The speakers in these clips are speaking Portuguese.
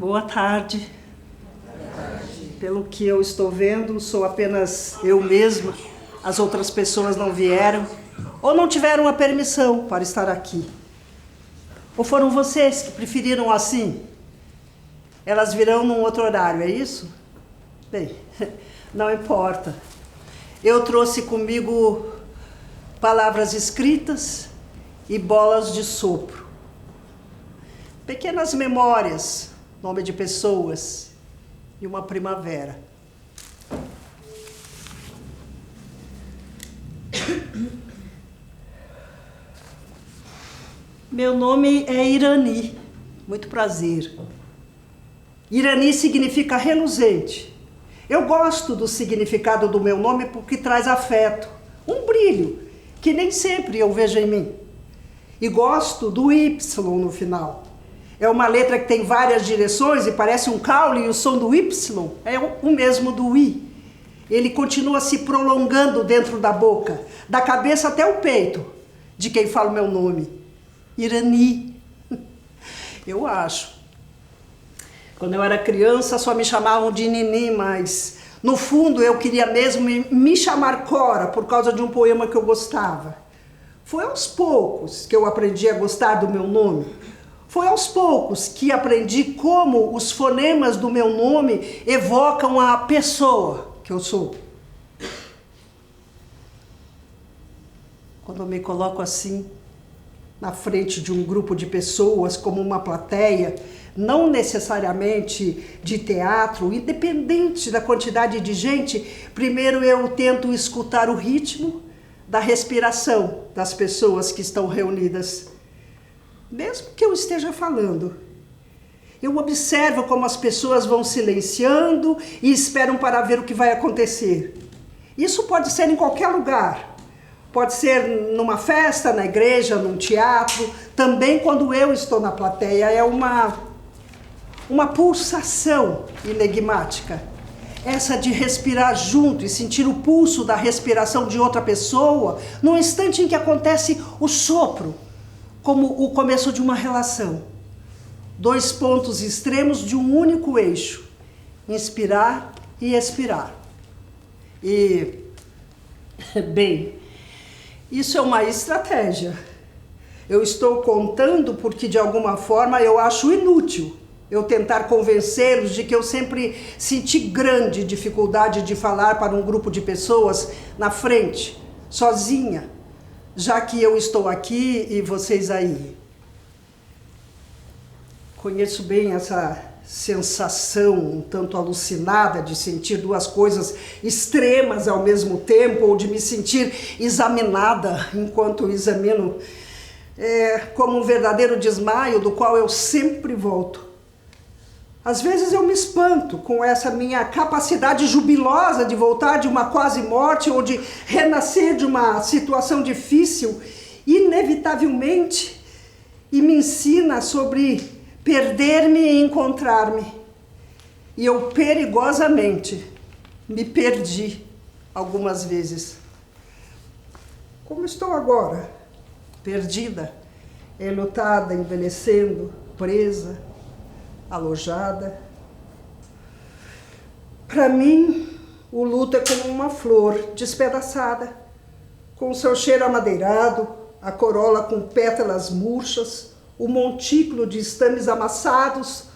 Boa tarde. Pelo que eu estou vendo, sou apenas eu mesma. As outras pessoas não vieram ou não tiveram a permissão para estar aqui. Ou foram vocês que preferiram assim? Elas virão num outro horário, é isso? Bem, não importa. Eu trouxe comigo palavras escritas e bolas de sopro. Pequenas memórias, nome de pessoas e uma primavera. Meu nome é Irani, muito prazer. Irani significa reluzente. Eu gosto do significado do meu nome porque traz afeto, um brilho, que nem sempre eu vejo em mim. E gosto do Y no final. É uma letra que tem várias direções e parece um caule, e o som do Y é o mesmo do I. Ele continua se prolongando dentro da boca, da cabeça até o peito, de quem fala o meu nome. Irani. Eu acho. Quando eu era criança só me chamavam de Nini, mas no fundo eu queria mesmo me chamar Cora por causa de um poema que eu gostava. Foi aos poucos que eu aprendi a gostar do meu nome. Foi aos poucos que aprendi como os fonemas do meu nome evocam a pessoa que eu sou. Quando eu me coloco assim, na frente de um grupo de pessoas, como uma plateia, não necessariamente de teatro, independente da quantidade de gente, primeiro eu tento escutar o ritmo da respiração das pessoas que estão reunidas. Mesmo que eu esteja falando, eu observo como as pessoas vão silenciando e esperam para ver o que vai acontecer. Isso pode ser em qualquer lugar. Pode ser numa festa, na igreja, num teatro. Também quando eu estou na plateia, é uma pulsação enigmática. Essa de respirar junto e sentir o pulso da respiração de outra pessoa no instante em que acontece o sopro, como o começo de uma relação. Dois pontos extremos de um único eixo. Inspirar e expirar. E, bem, isso é uma estratégia. Eu estou contando porque, de alguma forma, eu acho inútil eu tentar convencê-los de que eu sempre senti grande dificuldade de falar para um grupo de pessoas na frente, sozinha, já que eu estou aqui e vocês aí. Conheço bem essa sensação um tanto alucinada de sentir duas coisas extremas ao mesmo tempo, ou de me sentir examinada enquanto examino, como um verdadeiro desmaio do qual eu sempre volto. Às vezes eu me espanto com essa minha capacidade jubilosa de voltar de uma quase morte ou de renascer de uma situação difícil, inevitavelmente, e me ensina sobre perder-me e encontrar-me. E eu perigosamente me perdi algumas vezes. Como estou agora? Perdida, enlutada, envelhecendo, presa, alojada. Para mim, o luto é como uma flor despedaçada, com seu cheiro amadeirado, a corola com pétalas murchas, o montículo de estames amassados,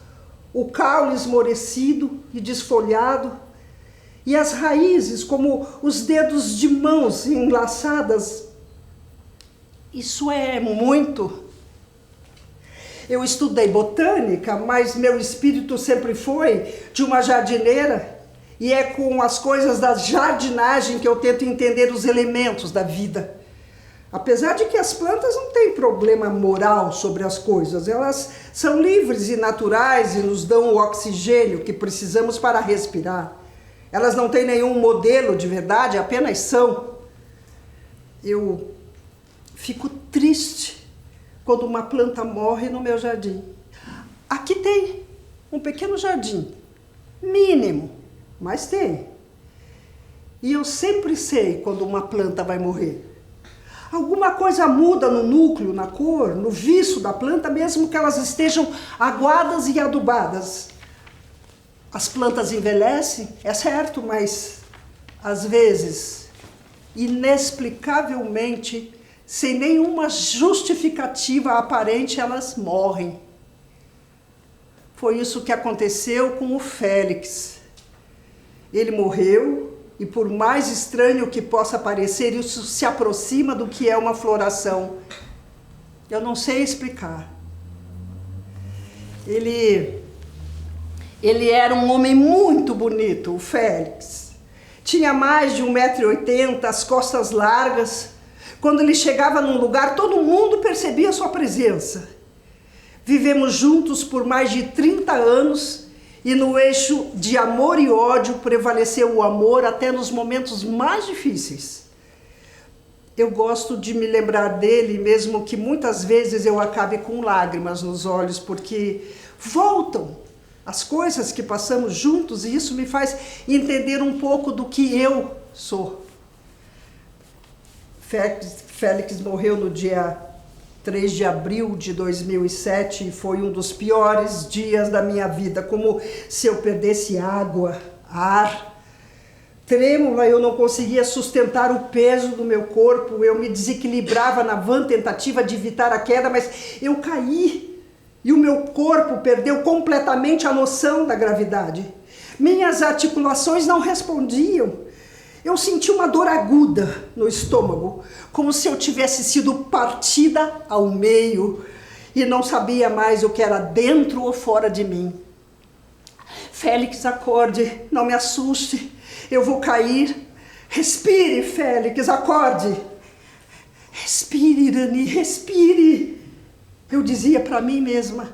o caule esmorecido e desfolhado, e as raízes como os dedos de mãos enlaçadas. Isso é muito. Eu estudei botânica, mas meu espírito sempre foi de uma jardineira, e é com as coisas da jardinagem que eu tento entender os elementos da vida. Apesar de que as plantas não têm problema moral sobre as coisas, elas são livres e naturais e nos dão o oxigênio que precisamos para respirar. Elas não têm nenhum modelo de verdade, apenas são. Eu fico triste quando uma planta morre no meu jardim. Aqui tem um pequeno jardim, mínimo, mas tem. E eu sempre sei quando uma planta vai morrer. Alguma coisa muda no núcleo, na cor, no viço da planta, mesmo que elas estejam aguadas e adubadas. As plantas envelhecem, é certo, mas às vezes, inexplicavelmente, sem nenhuma justificativa aparente, elas morrem. Foi isso que aconteceu com o Félix. Ele morreu e, por mais estranho que possa parecer, isso se aproxima do que é uma floração. Eu não sei explicar. Ele era um homem muito bonito, o Félix. Tinha mais de 1,80 m, as costas largas. Quando ele chegava num lugar, todo mundo percebia sua presença. Vivemos juntos por mais de 30 anos e no eixo de amor e ódio prevaleceu o amor até nos momentos mais difíceis. Eu gosto de me lembrar dele, mesmo que muitas vezes eu acabe com lágrimas nos olhos, porque voltam as coisas que passamos juntos e isso me faz entender um pouco do que eu sou. Félix morreu no dia 3 de abril de 2007 e foi um dos piores dias da minha vida, como se eu perdesse água, ar. Trêmula, eu não conseguia sustentar o peso do meu corpo, eu me desequilibrava na vã tentativa de evitar a queda, mas eu caí. E o meu corpo perdeu completamente a noção da gravidade. Minhas articulações não respondiam. Eu senti uma dor aguda no estômago, como se eu tivesse sido partida ao meio e não sabia mais o que era dentro ou fora de mim. Félix, acorde, não me assuste, eu vou cair. Respire, Félix, acorde. Respire, Irani, respire. Eu dizia para mim mesma.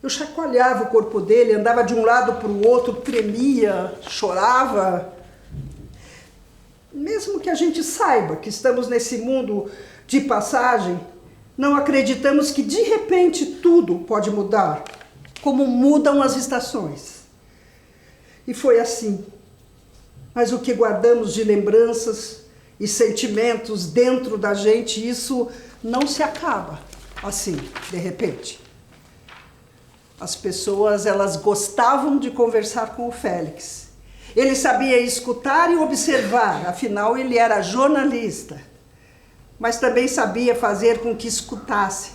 Eu chacoalhava o corpo dele, andava de um lado para o outro, tremia, chorava. Mesmo que a gente saiba que estamos nesse mundo de passagem, não acreditamos que de repente tudo pode mudar, como mudam as estações. E foi assim. Mas o que guardamos de lembranças e sentimentos dentro da gente, isso não se acaba. Assim, de repente. As pessoas, elas gostavam de conversar com o Félix. Ele sabia escutar e observar, afinal ele era jornalista. Mas também sabia fazer com que escutasse.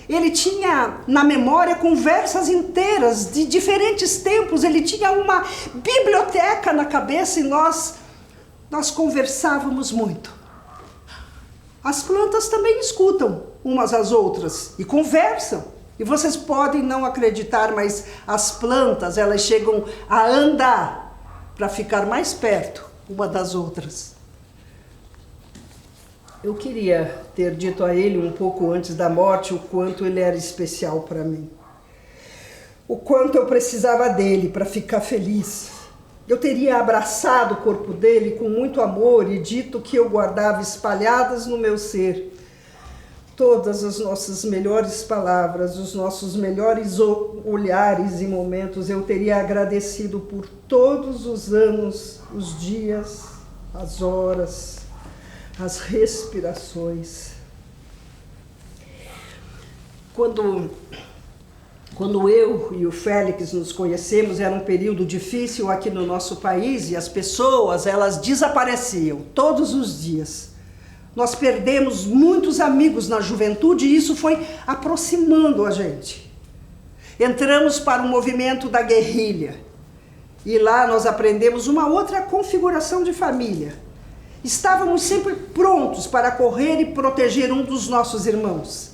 Ele tinha na memória conversas inteiras de diferentes tempos, ele tinha uma biblioteca na cabeça e nós conversávamos muito. As plantas também escutam umas às outras e conversam. E vocês podem não acreditar, mas as plantas, elas chegam a andar para ficar mais perto uma das outras. Eu queria ter dito a ele um pouco antes da morte o quanto ele era especial para mim. O quanto eu precisava dele para ficar feliz. Eu teria abraçado o corpo dele com muito amor e dito que eu guardava espalhadas no meu ser todas as nossas melhores palavras, os nossos melhores olhares e momentos. Eu teria agradecido por todos os anos, os dias, as horas, as respirações. Quando eu e o Félix nos conhecemos, era um período difícil aqui no nosso país e as pessoas, elas desapareciam todos os dias. Nós perdemos muitos amigos na juventude e isso foi aproximando a gente. Entramos para o movimento da guerrilha e lá nós aprendemos uma outra configuração de família. Estávamos sempre prontos para correr e proteger um dos nossos irmãos.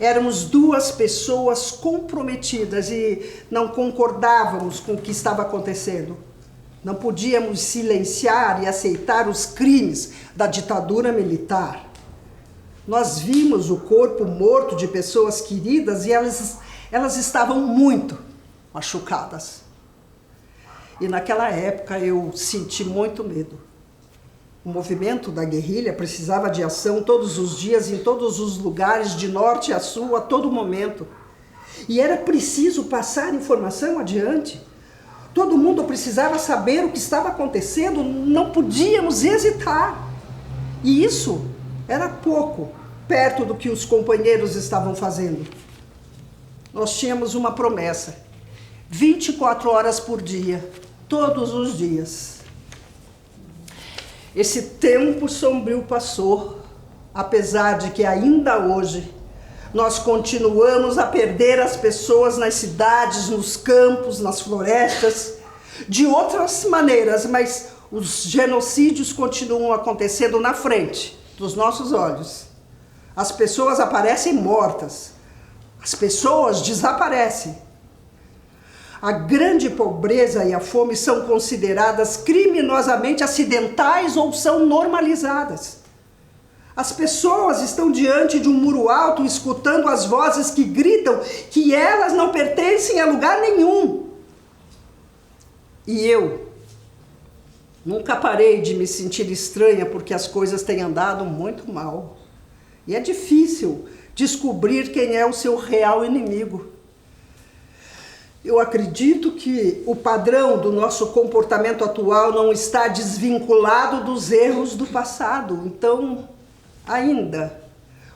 Éramos duas pessoas comprometidas e não concordávamos com o que estava acontecendo. Não podíamos silenciar e aceitar os crimes da ditadura militar. Nós vimos o corpo morto de pessoas queridas e elas estavam muito machucadas. E naquela época eu senti muito medo. O movimento da guerrilha precisava de ação todos os dias, em todos os lugares, de norte a sul, a todo momento. E era preciso passar informação adiante. Todo mundo precisava saber o que estava acontecendo, não podíamos hesitar. E isso era pouco, perto do que os companheiros estavam fazendo. Nós tínhamos uma promessa, 24 horas por dia, todos os dias. Esse tempo sombrio passou, apesar de que ainda hoje nós continuamos a perder as pessoas nas cidades, nos campos, nas florestas, de outras maneiras, mas os genocídios continuam acontecendo na frente dos nossos olhos. As pessoas aparecem mortas, as pessoas desaparecem. A grande pobreza e a fome são consideradas criminosamente acidentais ou são normalizadas. As pessoas estão diante de um muro alto, escutando as vozes que gritam que elas não pertencem a lugar nenhum. E eu nunca parei de me sentir estranha porque as coisas têm andado muito mal. E é difícil descobrir quem é o seu real inimigo. Eu acredito que o padrão do nosso comportamento atual não está desvinculado dos erros do passado. Então, ainda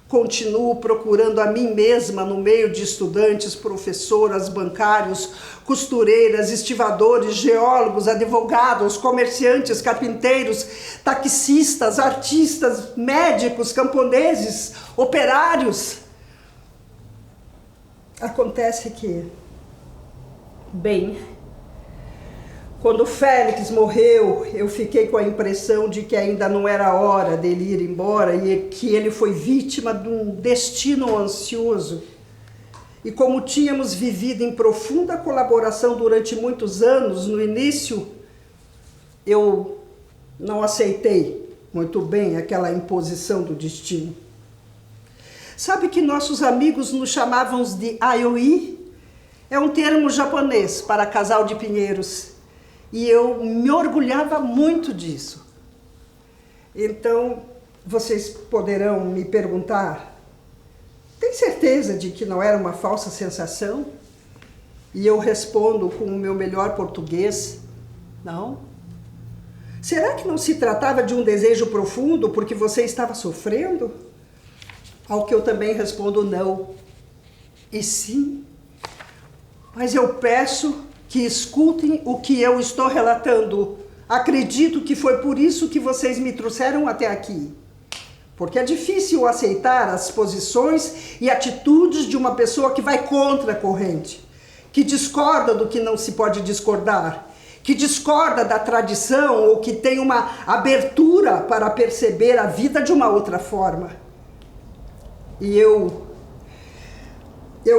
continuo procurando a mim mesma no meio de estudantes, professoras, bancários, costureiras, estivadores, geólogos, advogados, comerciantes, carpinteiros, taxistas, artistas, médicos, camponeses, operários. Acontece que, bem, quando Félix morreu, eu fiquei com a impressão de que ainda não era hora dele ir embora e que ele foi vítima de um destino ansioso. E como tínhamos vivido em profunda colaboração durante muitos anos, no início, eu não aceitei muito bem aquela imposição do destino. Sabe que nossos amigos nos chamavam de aioi? É um termo japonês para casal de pinheiros. E eu me orgulhava muito disso. Então, vocês poderão me perguntar, tem certeza de que não era uma falsa sensação? E eu respondo com o meu melhor português, não. Será que não se tratava de um desejo profundo porque você estava sofrendo? Ao que eu também respondo não. E sim. Mas eu peço que escutem o que eu estou relatando. Acredito que foi por isso que vocês me trouxeram até aqui. Porque é difícil aceitar as posições e atitudes de uma pessoa que vai contra a corrente, que discorda do que não se pode discordar, que discorda da tradição ou que tem uma abertura para perceber a vida de uma outra forma. E eu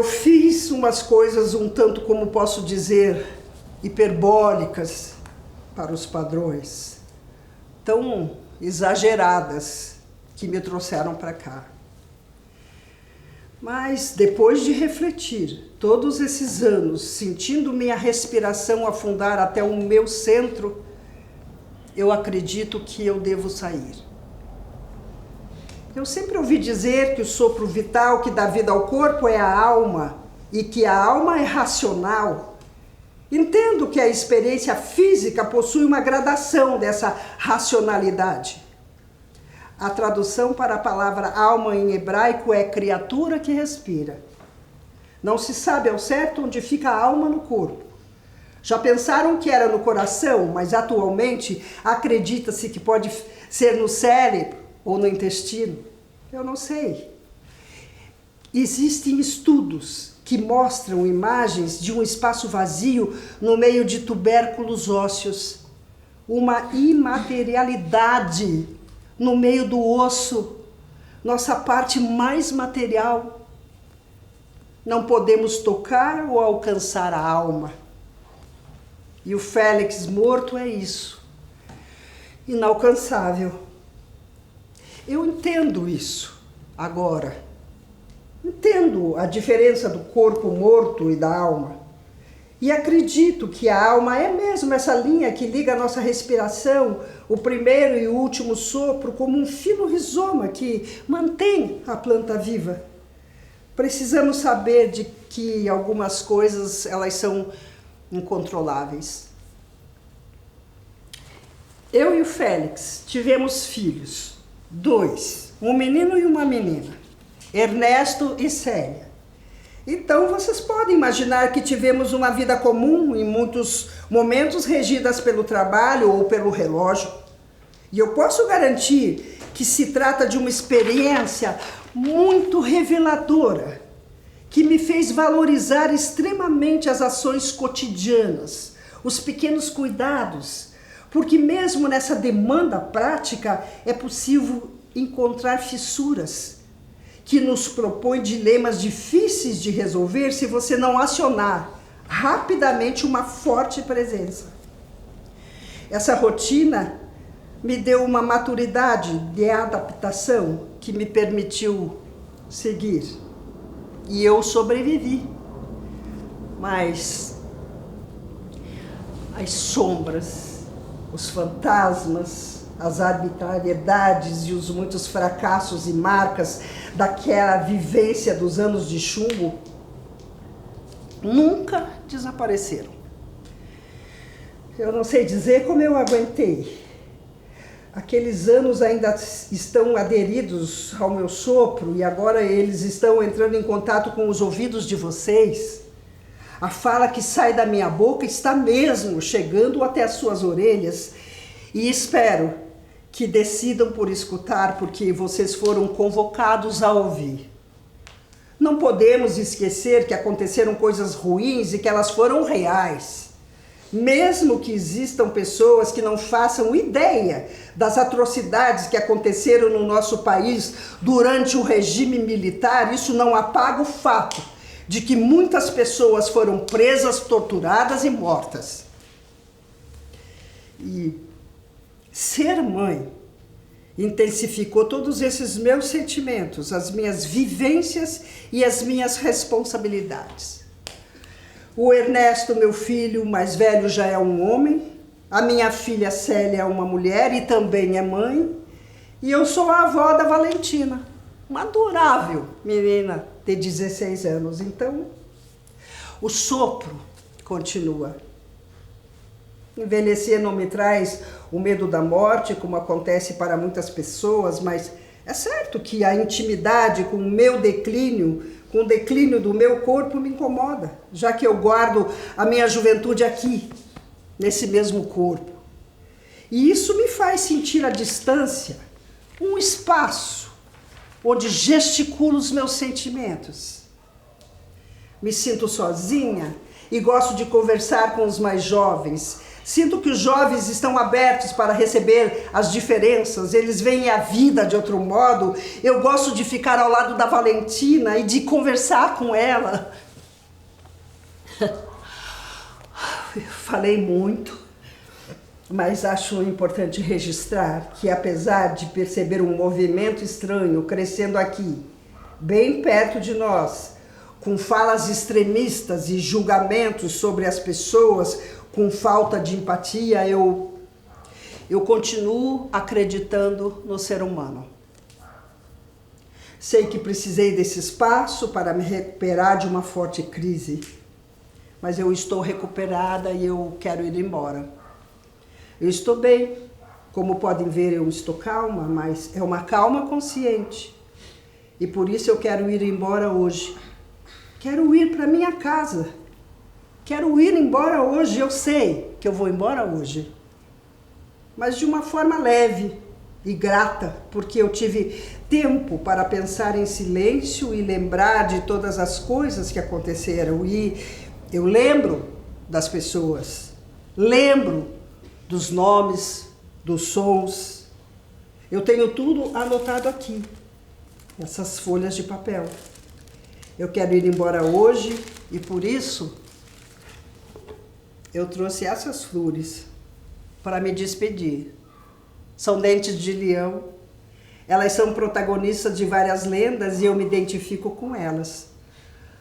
fiz umas coisas um tanto, como posso dizer, hiperbólicas para os padrões, tão exageradas que me trouxeram para cá. Mas depois de refletir todos esses anos, sentindo minha respiração afundar até o meu centro, eu acredito que eu devo sair. Eu sempre ouvi dizer que o sopro vital que dá vida ao corpo é a alma e que a alma é racional. Entendo que a experiência física possui uma gradação dessa racionalidade. A tradução para a palavra alma em hebraico é criatura que respira. Não se sabe ao certo onde fica a alma no corpo. Já pensaram que era no coração, mas atualmente acredita-se que pode ser no cérebro ou no intestino? Eu não sei. Existem estudos que mostram imagens de um espaço vazio no meio de tubérculos ósseos. Uma imaterialidade no meio do osso, nossa parte mais material. Não podemos tocar ou alcançar a alma. E o Félix morto é isso. Inalcançável. Eu entendo isso agora. Entendo a diferença do corpo morto e da alma. E acredito que a alma é mesmo essa linha que liga a nossa respiração, o primeiro e o último sopro, como um fino rizoma que mantém a planta viva. Precisamos saber de que algumas coisas elas são incontroláveis. Eu e o Félix tivemos filhos. 2, um menino e uma menina, Ernesto e Célia. Então vocês podem imaginar que tivemos uma vida comum, em muitos momentos regidas pelo trabalho ou pelo relógio. E eu posso garantir que se trata de uma experiência muito reveladora, que me fez valorizar extremamente as ações cotidianas, os pequenos cuidados, porque mesmo nessa demanda prática é possível encontrar fissuras que nos propõem dilemas difíceis de resolver se você não acionar rapidamente uma forte presença. Essa rotina me deu uma maturidade de adaptação que me permitiu seguir. E eu sobrevivi. Mas as sombras, os fantasmas, as arbitrariedades e os muitos fracassos e marcas daquela vivência dos anos de chumbo nunca desapareceram. Eu não sei dizer como eu aguentei. Aqueles anos ainda estão aderidos ao meu sopro e agora eles estão entrando em contato com os ouvidos de vocês. A fala que sai da minha boca está mesmo chegando até as suas orelhas e espero que decidam por escutar, porque vocês foram convocados a ouvir. Não podemos esquecer que aconteceram coisas ruins e que elas foram reais. Mesmo que existam pessoas que não façam ideia das atrocidades que aconteceram no nosso país durante o regime militar, isso não apaga o fato de que muitas pessoas foram presas, torturadas e mortas. E ser mãe intensificou todos esses meus sentimentos, as minhas vivências e as minhas responsabilidades. O Ernesto, meu filho mais velho, já é um homem. A minha filha Célia é uma mulher e também é mãe. E eu sou a avó da Valentina, uma adorável menina de 16 anos. Então, o sopro continua. Envelhecer não me traz o medo da morte, como acontece para muitas pessoas, mas é certo que a intimidade com o meu declínio, com o declínio do meu corpo me incomoda, já que eu guardo a minha juventude aqui, nesse mesmo corpo. E isso me faz sentir a distância, um espaço onde gesticulo os meus sentimentos. Me sinto sozinha e gosto de conversar com os mais jovens. Sinto que os jovens estão abertos para receber as diferenças, eles veem a vida de outro modo. Eu gosto de ficar ao lado da Valentina e de conversar com ela. Eu falei muito, mas acho importante registrar que, apesar de perceber um movimento estranho crescendo aqui, bem perto de nós, com falas extremistas e julgamentos sobre as pessoas, com falta de empatia, eu continuo acreditando no ser humano. Sei que precisei desse espaço para me recuperar de uma forte crise, mas eu estou recuperada e eu quero ir embora. Eu estou bem, como podem ver, eu estou calma, mas é uma calma consciente. E por isso eu quero ir embora hoje. Quero ir para minha casa. Quero ir embora hoje, eu sei que eu vou embora hoje. Mas de uma forma leve e grata, porque eu tive tempo para pensar em silêncio e lembrar de todas as coisas que aconteceram. E eu lembro das pessoas, lembro dos nomes, dos sons. Eu tenho tudo anotado aqui, nessas folhas de papel. Eu quero ir embora hoje e por isso eu trouxe essas flores para me despedir. São dentes de leão. Elas são protagonistas de várias lendas e eu me identifico com elas.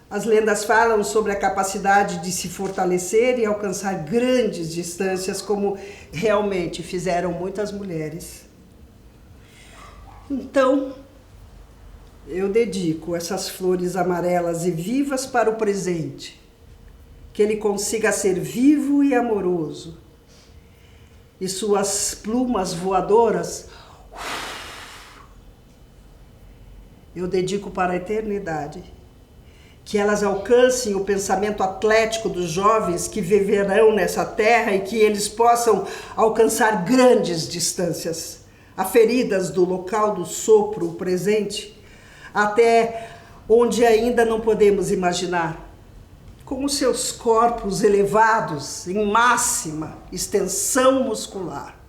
As lendas falam sobre a capacidade de se fortalecer e alcançar grandes distâncias, como realmente fizeram muitas mulheres. Então, eu dedico essas flores amarelas e vivas para o presente. Que ele consiga ser vivo e amoroso. E suas plumas voadoras, eu dedico para a eternidade. que elas alcancem o pensamento atlético dos jovens que viverão nessa terra e que eles possam alcançar grandes distâncias, aferidas do local do sopro, o presente, até onde ainda não podemos imaginar, com os seus corpos elevados em máxima extensão muscular.